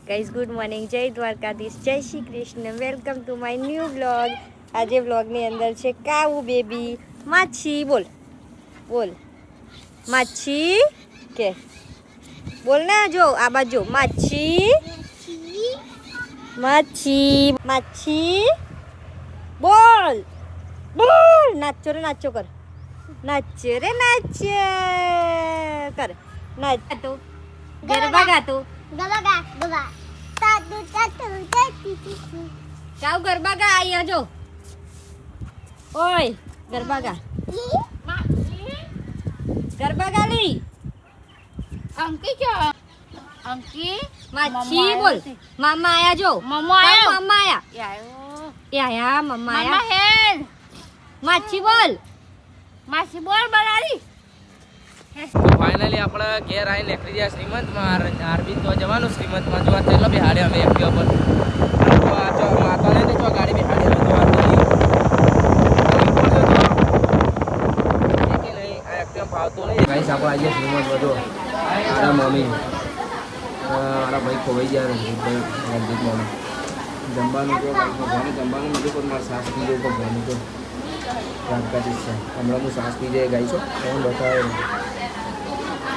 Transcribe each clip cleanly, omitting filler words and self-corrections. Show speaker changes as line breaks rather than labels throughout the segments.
Guys good morning, જય દ્વારકાધીશ, જય Shri Krishna, welcome to my new blog. આજે બ્લોગની અંદર છે કાવું બેબી, માછી. બોલ બોલ માછી કે બોલ ને, જો આ બાજુ માછી માછી માછી બોલ બોલ. નાચો રે નાચો કર, નાચ રે નાચ કર, નાચ તો ગરબા ગાતો કાવ ગરબા ગા. અહીંયા જો, ઓય ગરબા ગા, ગરબા ગાલી.
અંકી છો અંકી
માછી બોલ. મામા આયા જો,
મમ્મા આયો
મામા આયા,
યાયો
એ આયા મમ્મા
મમ્મા
આયા.
હેલ
માછી બોલ.
માસી બોલ બનારી.
ફાઇનલી આપણે ઘેર આવીને નીકળી ગયા શ્રીમંતમાં. આરબી તો જવાનું શ્રીમંતમાં. જો આ ચાલો બેહાડે અમે એક્ટિવા પર. જો માતાને તો જો ગાડી બેહાડે તો આ એક્ટિવા ફાવતું નહીં. ગાઈસ આપણે આજે શ્રીમંત બધો મારા મમ્મી મારા ભાઈ ખોવાઈ ગયા રણજીતભાઈ મમ્મી જમવાનું તો ભણી જમવાનું નથી પણ મારા સાસ પી જવું પણ ભણી તો દ્વારકાધીશ છે. હમણાં હું સાસ પી જાય ગાઈ છો હું બતાવે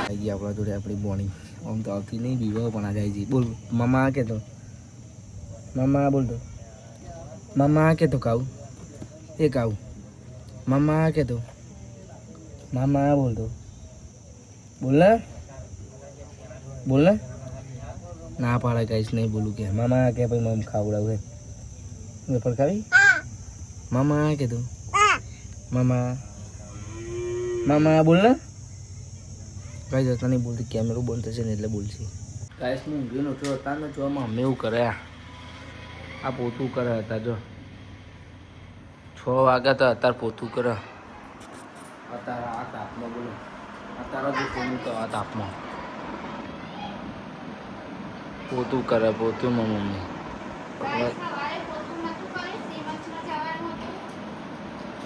આવી ગઈ આપણા જોડે આપણી બોણી. આમ તો આવતી નહીં બીવા પણ આ જાય છે. બોલ મામા કે તો મામા બોલ તો મામા કે તો કાવું એ કાવું મામા કે તો મામા બોલ તો બોલ ને બોલ ને. ના પાડે ગાઈશ નહીં બોલું કે મામા કે ભાઈ મમ ખાવડાવું હે વેફર ખાવી મામા કે તું મામા મામા બોલ ને. ગાઈસ હતા નહીં બોલતી, કેમેરો બંધ થશે ને એટલે બોલશે. ગાઈસ હું ઊંઘી નહોતો હતા ને જો આમાં અમે એવું કરે આ પોતું કરે હતા. જો 6 વાગ્યા હતા અત્યારે પોતું કરે. અત્યારે આ તાપમાં બોલો અત્યારે જો કોનું તો આ તાપમાં પોતું કરે પોતું માં મમ્મી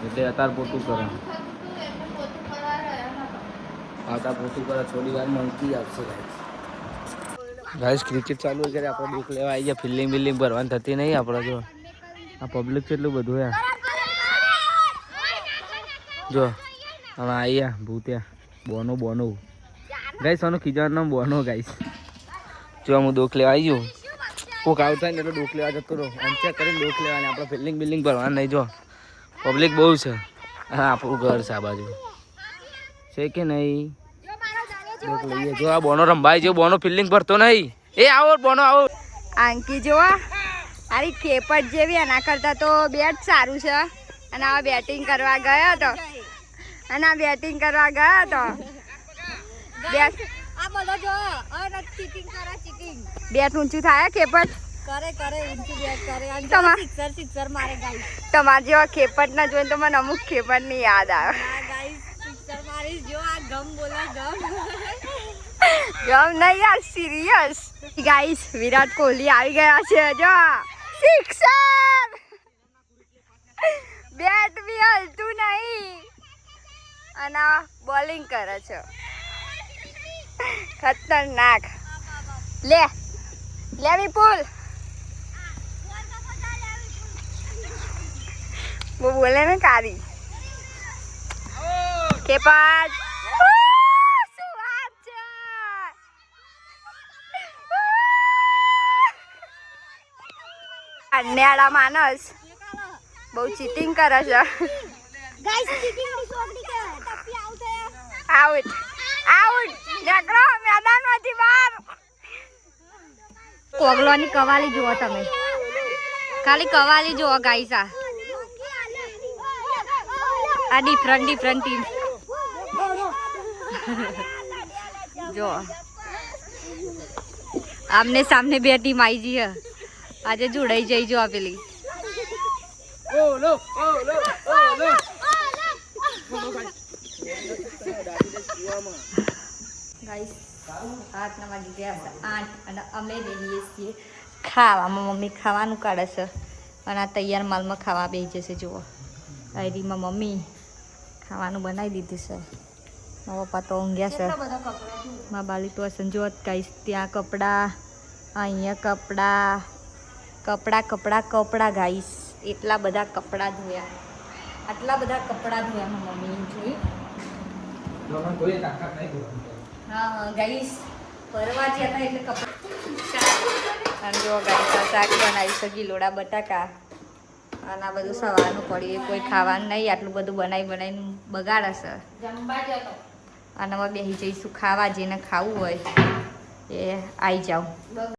એટલે અત્યારે પોતું કરે. આતા પોતું કરે થોડી વાર મંકી આપશે. ગાઈસ ક્રિકેટ ચાલુ હોય ત્યારે આપણે દુઃખ લેવા આવી ગયા. ફિલ્ડિંગ બિલ્ડિંગ ભરવાની થતી નહીં આપણે. જો આ પબ્લિક કેટલું બધું યાર. જો હવે આવ્યા ભૂત્યા બોનો બોનો ગાઈસ આનો ખીજાવાનું નામ બોનો ગાઈસ. જો હું દુઃખ લેવા આવી ગયો. કોક આવતા ને એટલે દુઃખ લેવા જતો રહો. આમ ચેક કરીને દુઃખ લેવાની. આપણે ફિલ્ડિંગ બિલ્ડિંગ ભરવાની નહીં. જો પબ્લિક બહુ છે. હા આપણું ઘર છે આ બાજુ છે કે નહીં. દુઃખ લઈએ. જો આ બોનો રંભાઈ જો બોનો ફિલ્ડિંગ ભરતો નહીં. એ આવો બોનો આવો.
આંકી જોવા આરી કેપટ જેવી, એના કરતા તો બેટ સારું છે. અને આ બેટિંગ કરવા ગયો તો અને આ બેટિંગ કરવા ગયો તો બેટ આ બધો જો ચીટિંગ કરે ચીટિંગ. બેટ ઊંચું થાય કેપટ કરે કરે ઊંચું બેટ કરે અને સિક્સર સિક્સર મારે ગાઈસ. તમાર જેવા ખેપટ ના જોઈને તો મને અમુક ખેપટ ની યાદ આવે. હા ગાઈસ સિક્સર મારી જો આ ગમ બોલા ગમ ગમ નહીં યાર સિરિયસ. ગાઈસ વિરાટ કોહલી આવી ગયા છે. જો સિક્સર બેટ બી હલતું નહીં અને બોલિંગ કરે છે ખતરનાક. લે લે વિપુલ वो बोले ना कारी के पास નેડા માનસ બહુ ચીટિંગ કરે છે. આઉટ આઉટ નીકળો મેદાનમાંથી બહાર. કોગલોની કવાલી જુઓ તમે, ખાલી કવાલી જુઓ ગાઈસ. આ ડિફરન્ટ ટીમ જો આમને સામને બે ટીમ આવી જઈ છે. આજે જોડાઈ જઈ જો પેલી ગાઈસ 8 વાગી ગયા 8 અને અમે બેહીએ છીએ ખાવામાં. મમ્મી ખાવાનું કાઢે છે અને આ તૈયાર માલમાં ખાવા બેસી જશે. જુઓ આઈડીમાં મમ્મી ખાવાનું બનાવી દીધું છે. મારા પપ્પા તો ઊંઘ્યા છે. મારા બાલી તો સંજોત ગાઈસ ત્યાં કપડાં અહીંયા કપડાં ગાઈસ, એટલા બધા કપડાં ધોયા, આટલા બધા કપડાં ધોયા મારી મમ્મીએ જોઈ. હા ગાઈસ, ફરવા ગયા હતા એટલે કપડાં. અને જો ગાઈસ, આ શાક બનાવી છે ગીલોડા બટાકા, અને આ બધું સવારનું પડ્યું, કોઈ ખાવાનું નહીં, આટલું બધું બનાવીને બગાડે છે. અને હવે બેસી જઈશું ખાવા, જેને ખાવું હોય એ આવી જાઓ.